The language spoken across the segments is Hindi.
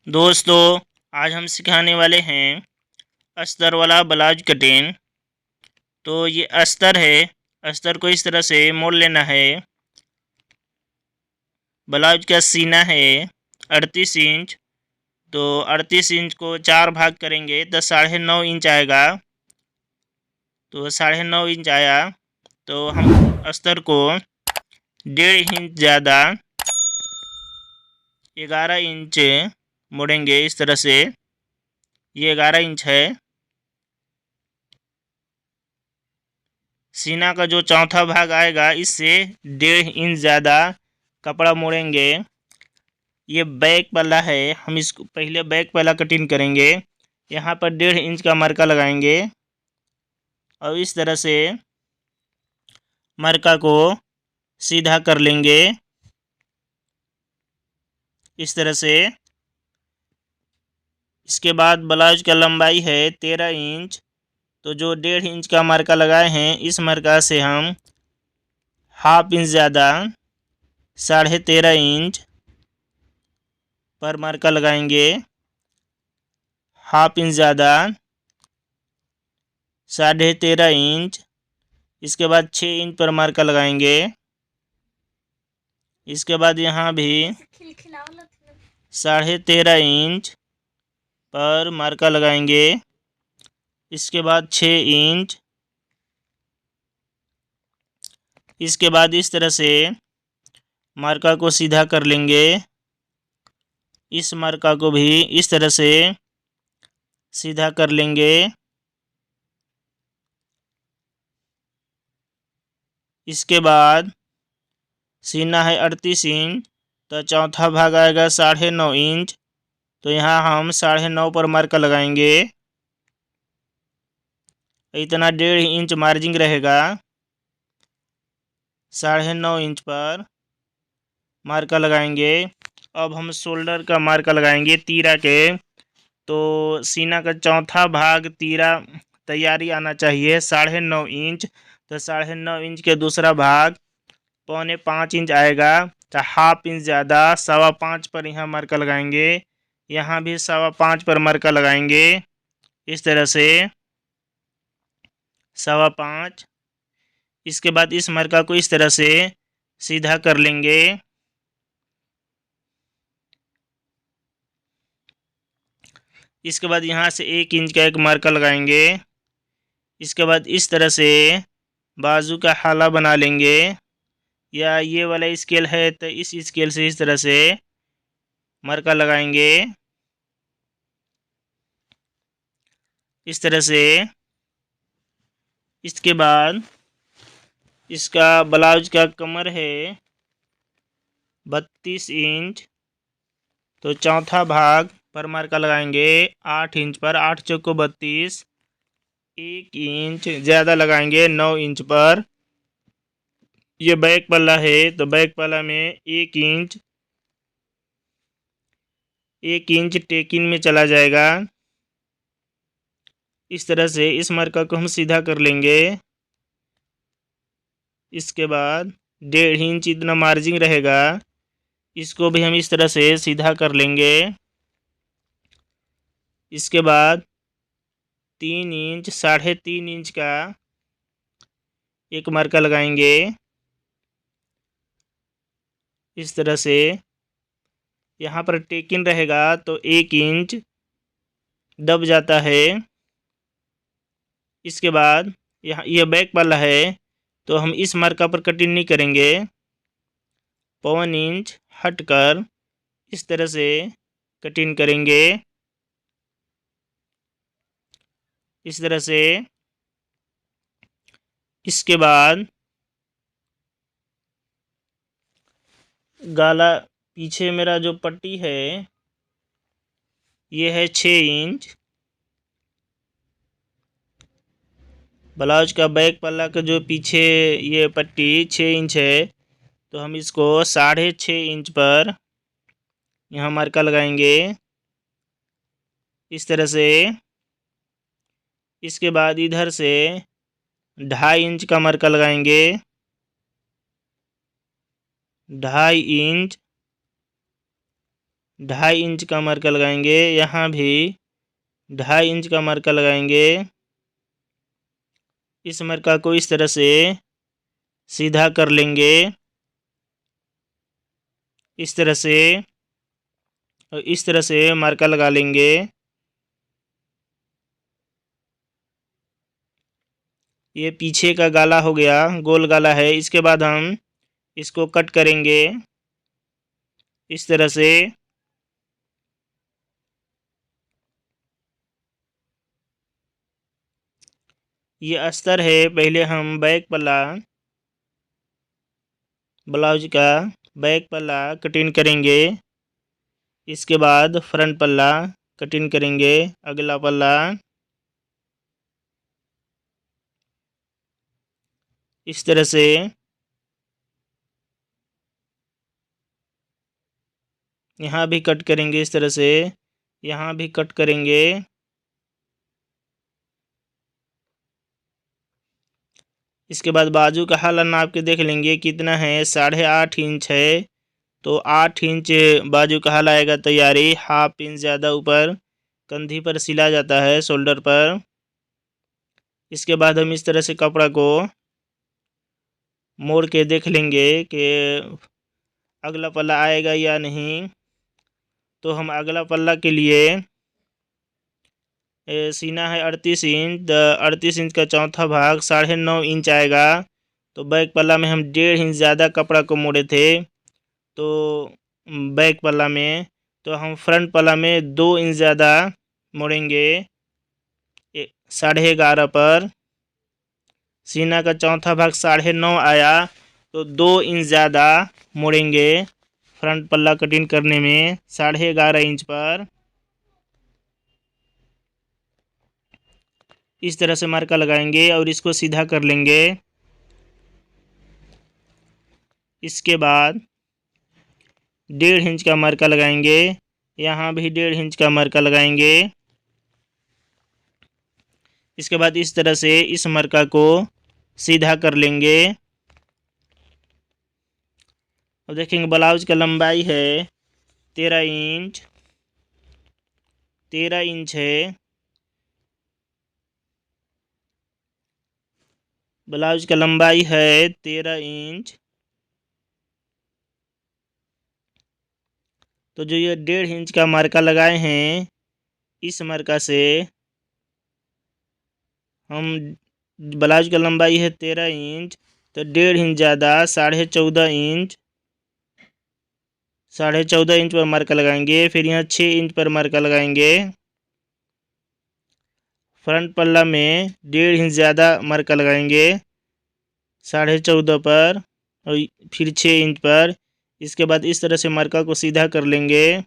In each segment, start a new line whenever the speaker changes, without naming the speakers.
दोस्तों, आज हम सिखाने वाले हैं अस्तर वाला ब्लाउज कटिंग। तो ये अस्तर है। अस्तर को इस तरह से मोड़ लेना है। ब्लाउज का सीना है 38 इंच। तो 38 इंच को 4 भाग करेंगे तो 9.5 इंच आएगा। तो 9.5 इंच आया तो हम अस्तर को 1.5 इंच ज़्यादा 11 इंच मोड़ेंगे इस तरह से। ये 11 इंच है। सीना का जो चौथा भाग आएगा इससे 1.5 इंच ज़्यादा कपड़ा मोड़ेंगे। ये बैक वाला है, हम इसको पहले बैक वाला कटिंग करेंगे। यहाँ पर 1.5 इंच का मार्का लगाएंगे और इस तरह से मार्का को सीधा कर लेंगे इस तरह से। इसके बाद ब्लाउज का लंबाई है 13 इंच। तो जो 1.5 इंच का मार्का लगाए हैं इस मार्का से हम 1/2 इंच ज़्यादा 13.5 इंच पर मार्का लगाएंगे। 1/2 इंच ज़्यादा 13.5 इंच। इसके बाद 6 इंच पर मार्का लगाएंगे। इसके बाद यहाँ भी 13.5 इंच पर मार्का लगाएंगे। इसके बाद 6 इंच। इसके बाद इस तरह से मार्का को सीधा कर लेंगे। इस मार्का को भी इस तरह से सीधा कर लेंगे। इसके बाद सीना है 38 इंच। तो चौथा भाग आएगा 9.5 इंच। तो यहाँ हम 9.5 पर मार्का लगाएंगे। इतना 1.5 इंच मार्जिन रहेगा। 9.5 इंच पर मार्का लगाएंगे। अब हम शोल्डर का मार्का लगाएंगे तीरा के। तो सीना का चौथा भाग तीरा तैयारी आना चाहिए 9.5 इंच। तो 9.5 इंच के दूसरा भाग 4.25 इंच आएगा। तो 1/2 इंच ज़्यादा 5.25 पर यहाँ मार्का लगाएंगे। यहाँ भी 5.25 पर मार्का लगाएंगे इस तरह से 5.25। इसके बाद इस मार्का को इस तरह से सीधा कर लेंगे। इसके बाद यहाँ से 1 इंच का एक मार्का लगाएंगे। इसके बाद इस तरह से बाजू का हाला बना लेंगे। या ये वाला स्केल है तो इस स्केल से इस तरह से मार्का लगाएंगे इस तरह से। इसके बाद इसका ब्लाउज का कमर है 32 इंच। तो चौथा भाग पर मार्का लगाएंगे 8 इंच पर। 8 चौको 32। 1 इंच ज़्यादा लगाएंगे 9 इंच पर। ये बैक पल्ला है तो बैक पल्ला में 1 इंच टेकिन में चला जाएगा। इस तरह से इस मार्का को हम सीधा कर लेंगे। इसके बाद 1.5 इंच इतना मार्जिन रहेगा। इसको भी हम इस तरह से सीधा कर लेंगे। इसके बाद 3 इंच 3.5 इंच का एक मार्का लगाएंगे इस तरह से। यहाँ पर टेकिन रहेगा तो 1 इंच दब जाता है। इसके बाद यहाँ यह बैक वाला है तो हम इस मार्का पर कटिंग नहीं करेंगे। 1.25 इंच हटकर इस तरह से कटिंग करेंगे इस तरह से। इसके बाद गाला पीछे मेरा जो पट्टी है ये है 6 इंच। ब्लाउज का बैक पल्ला का जो पीछे ये पट्टी 6 इंच है। तो हम इसको 6.5 इंच पर यहाँ मार्का लगाएंगे इस तरह से। इसके बाद इधर से 2.5 इंच का मार्का लगाएंगे। 2.5 इंच 2.5 इंच का मार्का लगाएंगे। यहाँ भी 2.5 इंच का मार्का लगाएंगे। इस मार्का को इस तरह से सीधा कर लेंगे, इस तरह से, और इस तरह से मार्का लगा लेंगे। ये पीछे का गाला हो गया, गोल गाला है। इसके बाद हम इसको कट करेंगे इस तरह से। ये अस्तर है। पहले हम बैक पल्ला, ब्लाउज का बैक पल्ला कटिंग करेंगे। इसके बाद फ्रंट पल्ला कटिंग करेंगे, अगला पल्ला इस तरह से। यहाँ भी कट करेंगे इस तरह से, यहाँ भी कट करेंगे। इसके बाद बाजू का हाला नाप के देख लेंगे कितना है। 8.5 इंच है, तो 8 इंच बाजू का हाला आएगा तैयारी। 1/2 इंच ज़्यादा ऊपर कंधी पर सिला जाता है, शोल्डर पर। इसके बाद हम इस तरह से कपड़ा को मोड़ के देख लेंगे कि अगला पल्ला आएगा या नहीं। तो हम अगला पल्ला के लिए सीना है 38 इंच, 38 इंच का चौथा भाग 9.5 इंच आएगा। तो बैक पल्ला में हम 1.5 इंच ज़्यादा कपड़ा को मोड़े थे, तो बैक पल्ला में, तो हम फ्रंट पल्ला में 2 इंच ज़्यादा मोड़ेंगे 11.5 पर। सीना का चौथा भाग 9.5 आया, तो 2 इंच ज़्यादा मोड़ेंगे फ्रंट पल्ला कटिंग करने में 11.5 इंच पर। इस तरह से मार्का लगाएंगे और इसको सीधा कर लेंगे। इसके बाद 1.5 इंच का मार्का लगाएंगे। यहाँ भी 1.5 इंच का मार्का लगाएंगे। इसके बाद इस तरह से इस मार्का को सीधा कर लेंगे। अब देखेंगे ब्लाउज का लंबाई है 13 इंच, 13 इंच है ब्लाउज का लंबाई है 13 इंच। तो जो ये 1.5 इंच का मार्का लगाए हैं, इस मार्का से हम, ब्लाउज का लंबाई है 13 इंच, तो 1.5 इंच ज़्यादा 14.5 इंच, 14.5 इंच पर मार्का लगाएंगे। फिर यहाँ 6 इंच पर मार्का लगाएंगे। फ्रंट पल्ला में 1.5 इंच ज़्यादा मार्का लगाएंगे 14.5 पर, और फिर 6 इंच पर। इसके बाद इस तरह से मार्का को सीधा कर लेंगे।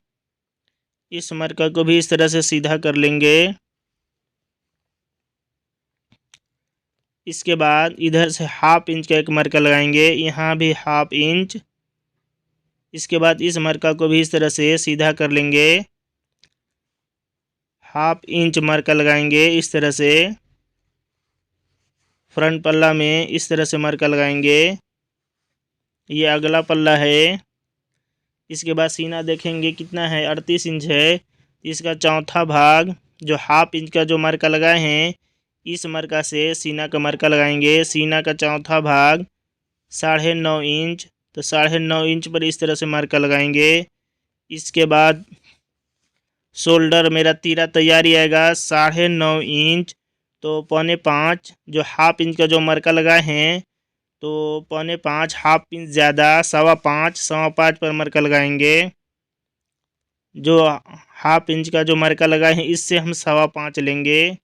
इस मार्का को भी इस तरह से सीधा कर लेंगे। इसके बाद इधर से 1/2 इंच का एक मार्का लगाएंगे, यहाँ भी 1/2 इंच। इसके बाद इस मार्का को भी इस तरह से सीधा कर लेंगे। 1/2 इंच मार्का लगाएंगे इस तरह से। फ्रंट पल्ला में इस तरह से मार्का लगाएंगे। ये अगला पल्ला है। इसके बाद सीना देखेंगे कितना है, 38 इंच है। इसका चौथा भाग जो 1/2 इंच का जो मार्का लगाए हैं, इस मार्का से सीना का मार्का लगाएंगे। सीना का चौथा भाग 9.5 इंच, तो 9.5 इंच पर इस तरह से मार्का लगाएंगे। इसके बाद शोल्डर मेरा तीरा तैयारी आएगा 9.5 इंच, तो 4.25 जो 1/2 इंच का जो मार्का लगाए हैं, तो 4.25 1/2 इंच ज़्यादा 5.25 पर मार्का लगाएंगे। जो 1/2 इंच का जो मार्का लगाए हैं, इससे हम 5.25 लेंगे।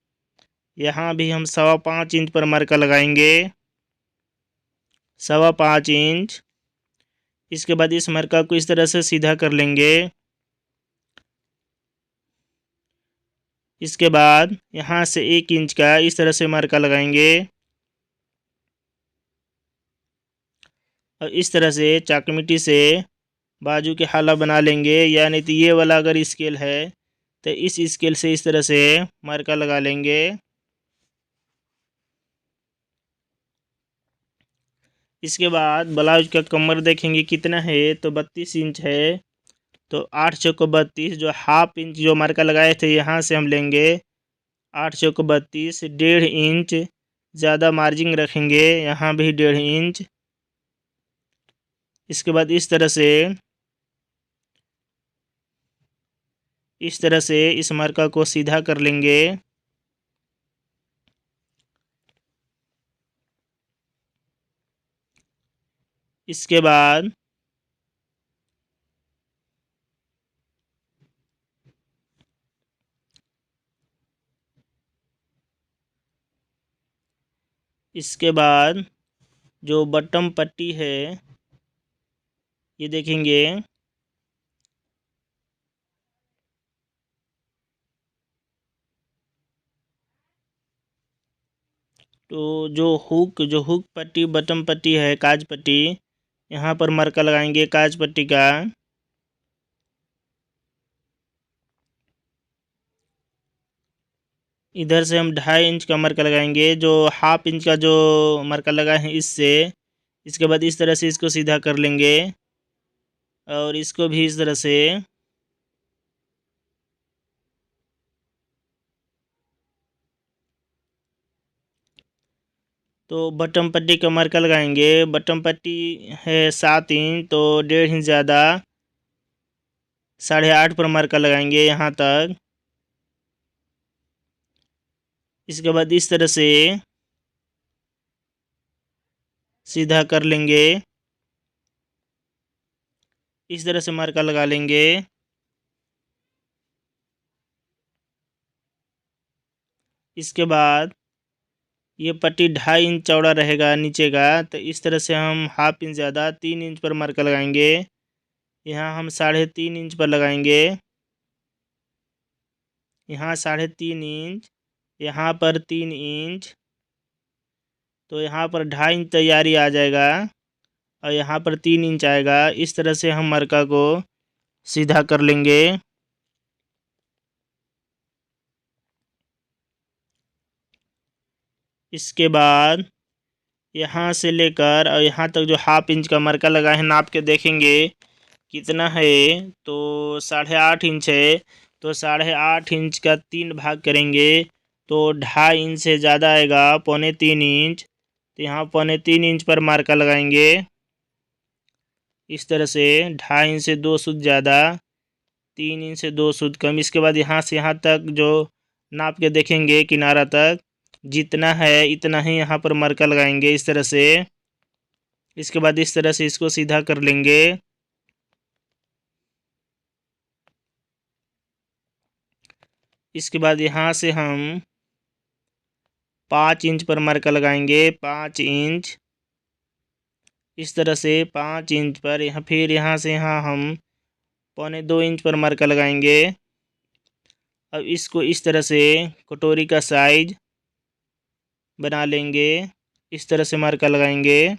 यहाँ भी हम 5.25 इंच पर मार्का लगाएंगे, 5.25 इंच। इसके बाद इस मार्का को इस तरह से सीधा कर लेंगे। इसके बाद यहाँ से 1 इंच का इस तरह से मार्का लगाएंगे, और इस तरह से चाकमिटी से बाजू के हाला बना लेंगे। या नहीं तो ये वाला अगर स्केल है, तो इस स्केल से इस तरह से मार्का लगा लेंगे। इसके बाद ब्लाउज का कमर देखेंगे कितना है, तो 32 इंच है। तो 8 चौको 32, जो हाफ इंच जो मार्का लगाए थे यहाँ से हम लेंगे 8 चौको 32, 1.5 इंच ज़्यादा मार्जिन रखेंगे, यहाँ भी 1.5 इंच। इसके बाद इस तरह से इस मार्का को सीधा कर लेंगे। इसके बाद जो बटम पट्टी है ये देखेंगे, तो जो हुक पट्टी बटम पट्टी है, काज पट्टी, यहाँ पर मार्का लगाएंगे काज पट्टी का। इधर से हम 2.5 इंच का मार्का लगाएंगे, जो हाफ इंच का जो मार्का लगा है इससे। इसके बाद इस तरह से इसको सीधा कर लेंगे और इसको भी इस तरह से। तो बटम पट्टी का मार्का लगाएंगे। बटम पट्टी है 7 इंच, तो 1.5 इंच ज़्यादा 8.5 पर मार्का लगाएंगे यहाँ तक। इसके बाद इस तरह से सीधा कर लेंगे, इस तरह से मार्का लगा लेंगे। इसके बाद ये पट्टी 2.5 इंच चौड़ा रहेगा नीचे का, तो इस तरह से हम हाफ इंच ज़्यादा 3 इंच पर मार्का लगाएंगे। यहाँ हम 3.5 इंच पर लगाएंगे, यहाँ 3.5 इंच, यहाँ पर 3 इंच, तो यहाँ पर 2.5 इंच तैयारी आ जाएगा और यहाँ पर 3 इंच आएगा। इस तरह से हम मार्का को सीधा कर लेंगे। इसके बाद यहाँ से लेकर और यहाँ तक जो हाफ इंच का मार्का लगा है, नाप के देखेंगे कितना है। तो 8.5 इंच है, तो 8.5 इंच का 3 भाग करेंगे तो 2.5 इंच से ज़्यादा आएगा, 2.25 इंच। तो यहाँ 2.25 इंच पर मार्का लगाएंगे इस तरह से। 2.5 इंच से 2 सूद ज़्यादा, 3 इंच से 2 सूद कम। इसके बाद यहाँ से यहाँ तक जो नाप के देखेंगे किनारा तक जितना है इतना ही यहाँ पर मार्का लगाएंगे इस तरह से। इसके बाद इस तरह से इसको सीधा कर लेंगे। इसके बाद यहाँ से हम 5 इंच पर मार्का लगाएंगे, 5 इंच इस तरह से 5 इंच पर। यहाँ फिर यहाँ से यहाँ हम 2.25 इंच पर मार्का लगाएंगे। अब इसको इस तरह से कटोरी का साइज बना लेंगे, इस तरह से मार्का लगाएंगे।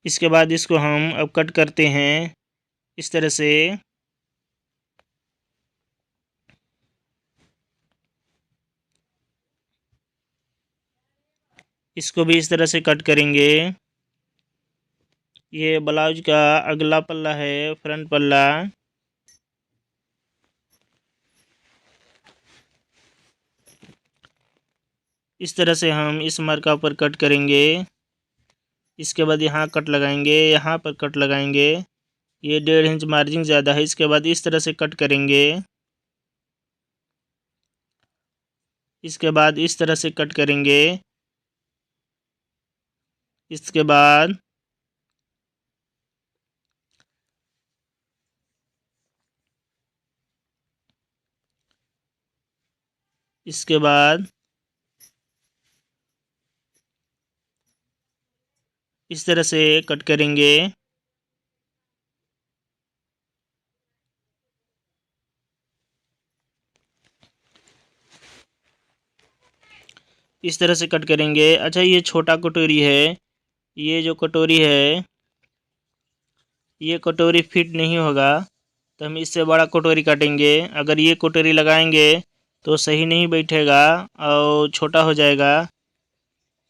इसके बाद इसको हम अब कट करते हैं इस तरह से। इसको भी इस तरह से कट करेंगे। ये ब्लाउज का अगला पल्ला है, फ्रंट पल्ला। इस तरह से हम इस मार्का पर कट करेंगे। इसके बाद यहाँ कट लगाएंगे, यहाँ पर कट लगाएंगे। ये 1.5 इंच मार्जिन ज़्यादा है। इसके बाद इस तरह से कट करेंगे। इसके बाद इस तरह से कट करेंगे। इसके बाद इस तरह से कट करेंगे। इस तरह से कट करेंगे। अच्छा, ये छोटा कटोरी है, ये जो कटोरी है ये कटोरी फिट नहीं होगा, तो हम इससे बड़ा कटोरी काटेंगे। अगर ये कटोरी लगाएंगे तो सही नहीं बैठेगा और छोटा हो जाएगा।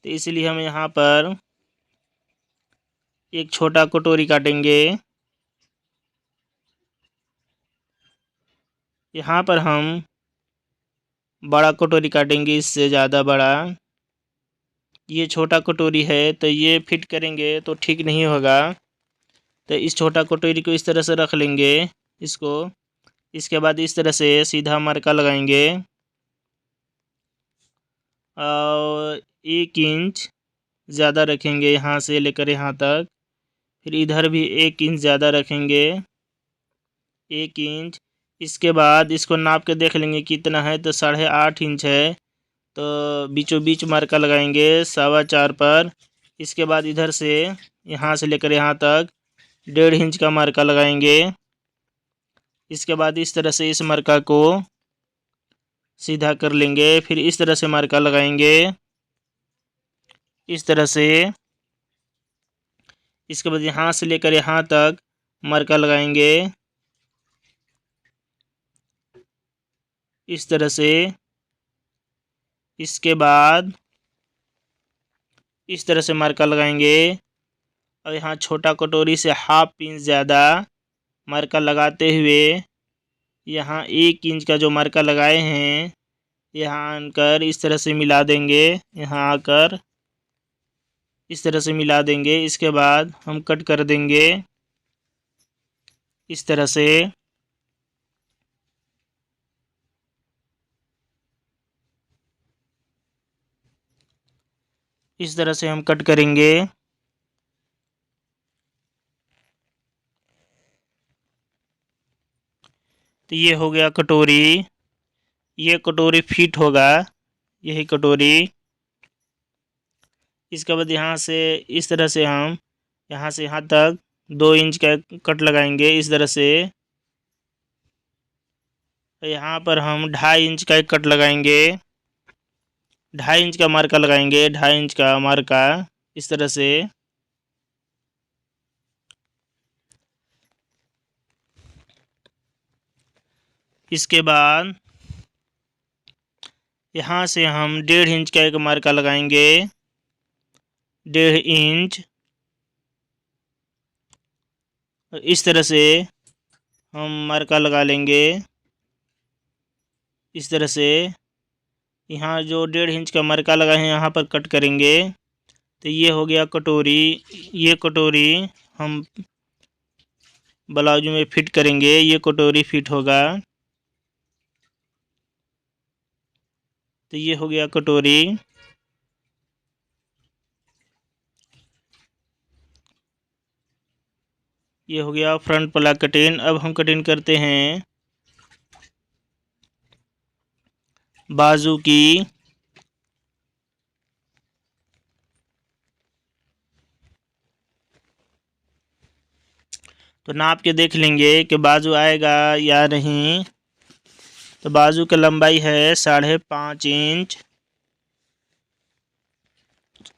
तो इसलिए हम यहाँ पर एक छोटा कटोरी काटेंगे। यहाँ पर हम बड़ा कटोरी काटेंगे, इससे ज़्यादा बड़ा। ये छोटा कटोरी है तो ये फिट करेंगे तो ठीक नहीं होगा, तो इस छोटा कटोरी को इस तरह से रख लेंगे इसको। इसके बाद इस तरह से सीधा मरका लगाएंगे और 1 इंच ज़्यादा रखेंगे यहाँ से लेकर यहाँ तक। फिर इधर भी 1 इंच ज़्यादा रखेंगे, 1 इंच। इसके बाद इसको नाप के देख लेंगे कितना है, तो 8.5 इंच है, तो बीचों बीच मरका लगाएंगे 4.25 पर। इसके बाद इधर से यहाँ से लेकर यहाँ तक 1.5 इंच का मरका लगाएंगे। इसके बाद इस तरह से इस मरका को सीधा कर लेंगे। फिर इस तरह से मरका लगाएंगे, इस तरह से। इसके बाद यहाँ से लेकर यहाँ तक मरका लगाएंगे, इस तरह से। इसके बाद इस तरह से मरका लगाएंगे और यहाँ छोटा कटोरी से 1/2 इंच ज़्यादा मरका लगाते हुए यहाँ 1 इंच का जो मरका लगाए हैं यहाँ आकर इस तरह से मिला देंगे। यहाँ आकर इस तरह से मिला देंगे। इसके बाद हम कट कर देंगे इस तरह से। इस तरह से हम कट करेंगे। तो ये हो गया कटोरी। ये कटोरी फिट होगा, यही कटोरी। इसके बाद यहाँ से इस तरह से हम यहाँ से यहाँ तक 2 इंच का कट लगाएंगे इस तरह से। तो यहाँ पर हम 2.5 इंच का एक कट लगाएंगे, 2.5 इंच का मार्का लगाएंगे, 2.5 इंच का मार्का इस तरह से। इसके बाद यहाँ से हम 1.5 इंच का एक मार्का लगाएंगे, 1.5 इंच। इस तरह से हम मार्का लगा लेंगे, इस तरह से। यहाँ जो 1.5 इंच का मार्का लगा है यहाँ पर कट करेंगे। तो ये हो गया कटोरी। ये कटोरी हम ब्लाउज में फिट करेंगे, ये कटोरी फिट होगा। तो ये हो गया कटोरी। ये हो गया फ्रंट पला कटिंग। अब हम कटिंग करते हैं बाजू की। तो नाप के देख लेंगे कि बाजू आएगा या नहीं। तो बाजू की लंबाई है 5.5 इंच,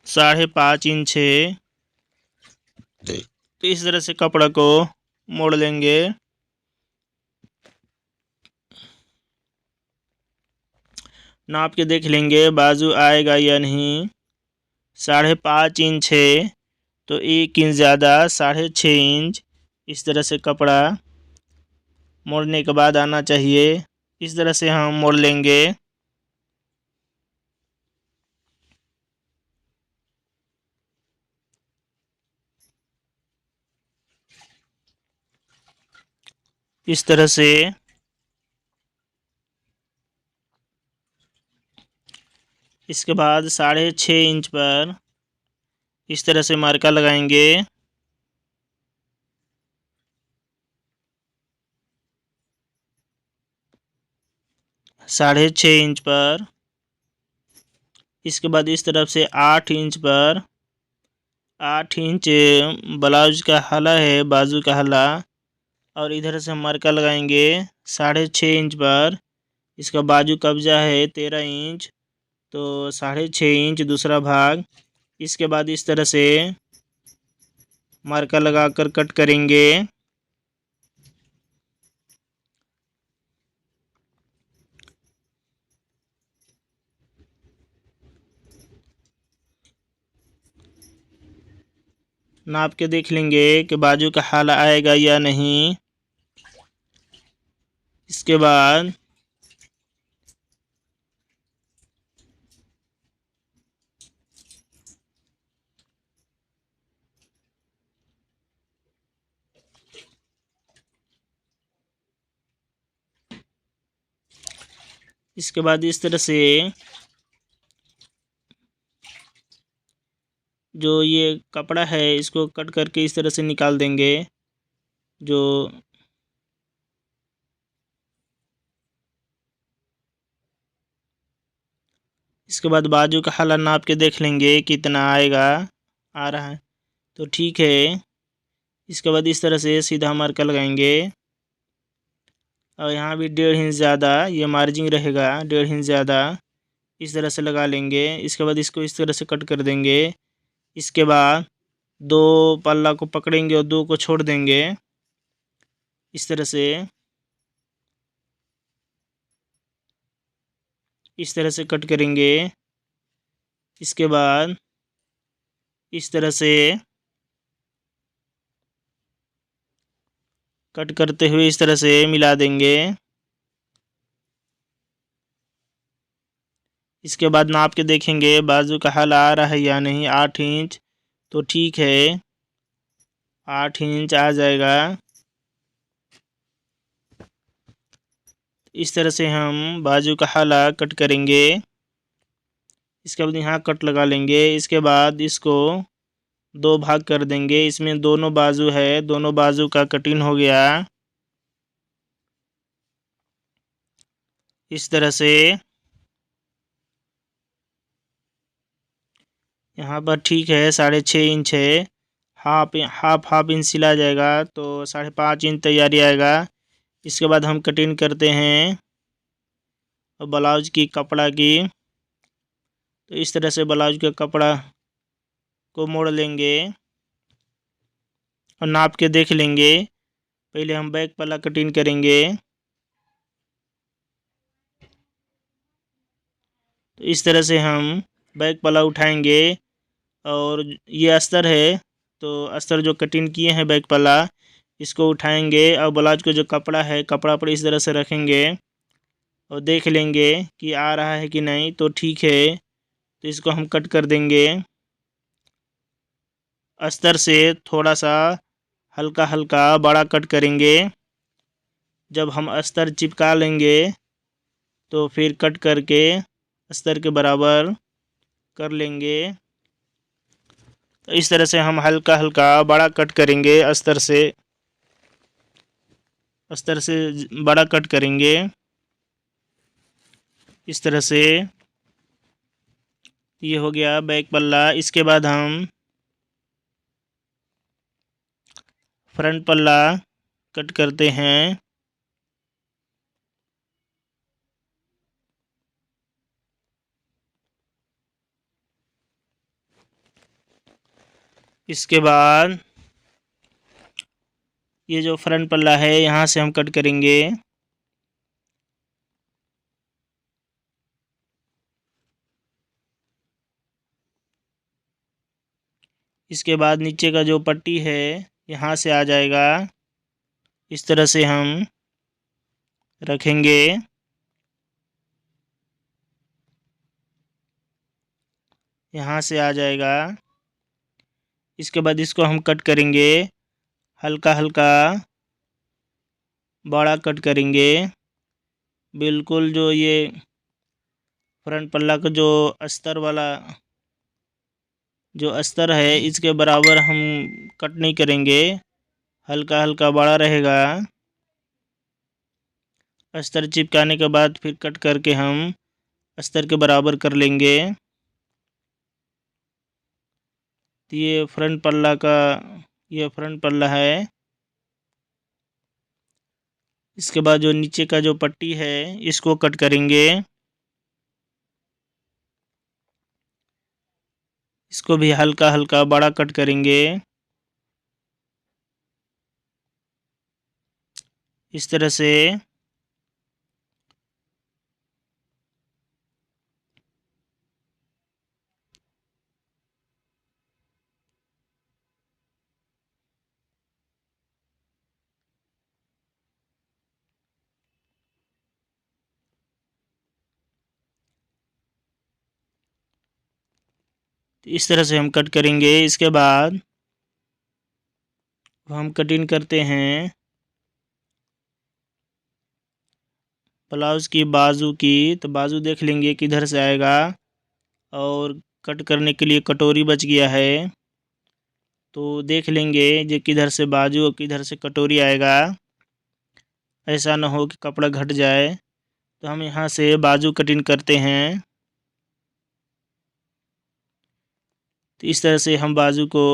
5.5 इंच है। तो इस तरह से कपड़ा को मोड़ लेंगे। नाप के देख लेंगे बाजू आएगा या नहीं। 5.5 इंच है तो 1 इंच ज़्यादा 6.5 इंच इस तरह से कपड़ा मोड़ने के बाद आना चाहिए। इस तरह से हम मोड़ लेंगे। इस तरह से। इसके बाद 6.5 इंच पर इस तरह से मार्का लगाएंगे। 6.5 इंच पर। इसके बाद इस तरफ से 8 इंच पर, 8 इंच ब्लाउज का हला है, बाजू का हला। और इधर से हम मार्का लगाएंगे 6.5 इंच पर। इसका बाजू कब्जा है 13 इंच, तो 6.5 इंच दूसरा भाग। इसके बाद इस तरह से मार्का लगाकर कट करेंगे। नाप के देख लेंगे कि बाजू का हाला आएगा या नहीं। इसके बाद इस तरह से जो ये कपड़ा है इसको कट करके इस तरह से निकाल देंगे। जो इसके बाद बाजू का हाला नाप के देख लेंगे कितना आएगा, आ रहा है तो ठीक है। इसके बाद इस तरह से सीधा मार्का लगाएंगे और यहाँ भी 1.5 इंच ज़्यादा ये मार्जिन रहेगा, 1.5 इंच ज़्यादा इस तरह से लगा लेंगे। इसके बाद इसको इस तरह से कट कर देंगे। इसके बाद 2 पल्ला को पकड़ेंगे और 2 को छोड़ देंगे इस तरह से। इस तरह से कट करेंगे। इसके बाद इस तरह से कट करते हुए इस तरह से मिला देंगे। इसके बाद नाप के देखेंगे बाजू का हाला आ रहा है या नहीं। 8 इंच तो ठीक है, 8 इंच आ जाएगा। इस तरह से हम बाजू का हाला कट करेंगे। इसके बाद यहाँ कट लगा लेंगे। इसके बाद इसको 2 भाग कर देंगे। इसमें दोनों बाजू है, दोनों बाजू का कटिंग हो गया इस तरह से। यहाँ पर ठीक है 6.5 इंच है, हाफ इंच सिला जाएगा तो 5.5 इंच तैयारी आएगा। इसके बाद हम कटिंग करते हैं और ब्लाउज की कपड़ा की। तो इस तरह से ब्लाउज का कपड़ा को मोड़ लेंगे और नाप के देख लेंगे। पहले हम बैक पल्ला कटिंग करेंगे। तो इस तरह से हम बैक पल्ला उठाएंगे और ये अस्तर है तो अस्तर जो कटिंग किए हैं बैक पल्ला इसको उठाएंगे और ब्लाउज को जो कपड़ा है कपड़ा पर इस तरह से रखेंगे और देख लेंगे कि आ रहा है कि नहीं। तो ठीक है, तो इसको हम कट कर देंगे। अस्तर से थोड़ा सा हल्का हल्का बड़ा कट करेंगे। जब हम अस्तर चिपका लेंगे तो फिर कट करके अस्तर के बराबर कर लेंगे। तो इस तरह से हम हल्का हल्का बड़ा कट करेंगे। अस्तर से बड़ा कट करेंगे इस तरह से। ये हो गया बैक पल्ला। इसके बाद हम फ्रंट पल्ला कट करते हैं। इसके बाद ये जो फ्रंट पल्ला है यहाँ से हम कट करेंगे। इसके बाद नीचे का जो पट्टी है यहाँ से आ जाएगा। इस तरह से हम रखेंगे। यहाँ से आ जाएगा। इसके बाद इसको हम कट करेंगे, हल्का हल्का बड़ा कट करेंगे। बिल्कुल जो ये फ्रंट पल्ला का जो अस्तर वाला जो अस्तर है इसके बराबर हम कट नहीं करेंगे, हल्का हल्का बड़ा रहेगा। अस्तर चिपकाने के बाद फिर कट करके हम अस्तर के बराबर कर लेंगे। तो ये फ्रंट पल्ला है। इसके बाद जो नीचे का जो पट्टी है इसको कट करेंगे। इसको भी हल्का हल्का बड़ा कट करेंगे इस तरह से। तो इस तरह से हम कट करेंगे। इसके बाद हम कटिंग करते हैं ब्लाउज़ की बाजू की। तो बाजू देख लेंगे किधर से आएगा, और कट करने के लिए कटोरी बच गया है तो देख लेंगे जो किधर से बाजू और किधर से कटोरी आएगा। ऐसा ना हो कि कपड़ा घट जाए। तो हम यहाँ से बाजू कटिंग करते हैं। तो इस तरह से हम बाजू को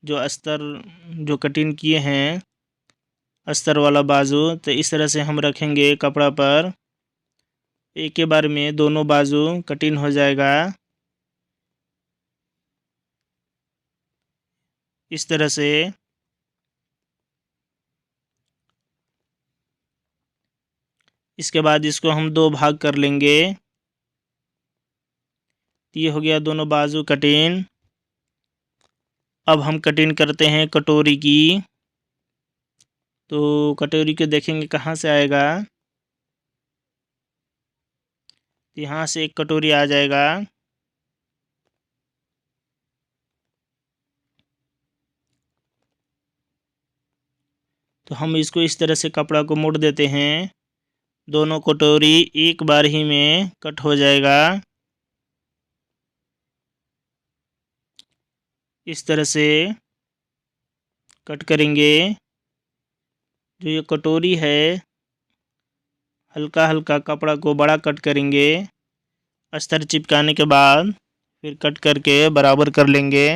जो अस्तर जो कटिंग किए हैं, अस्तर वाला बाजू, तो इस तरह से हम रखेंगे कपड़ा पर। एक के बार में दोनों बाजू कटिंग हो जाएगा। इस तरह से इसके बाद इसको हम दो भाग कर लेंगे। ये हो गया दोनों बाजू कटिंग। अब हम कटिंग करते हैं कटोरी की। तो कटोरी को देखेंगे कहाँ से आएगा। यहाँ से एक कटोरी आ जाएगा। तो हम इसको इस तरह से कपड़ा को मोड़ देते हैं। दोनों कटोरी एक बार ही में कट हो जाएगा। इस तरह से कट करेंगे। जो ये कटोरी है, हल्का हल्का कपड़ा को बड़ा कट करेंगे। अस्तर चिपकाने के बाद फिर कट करके बराबर कर लेंगे।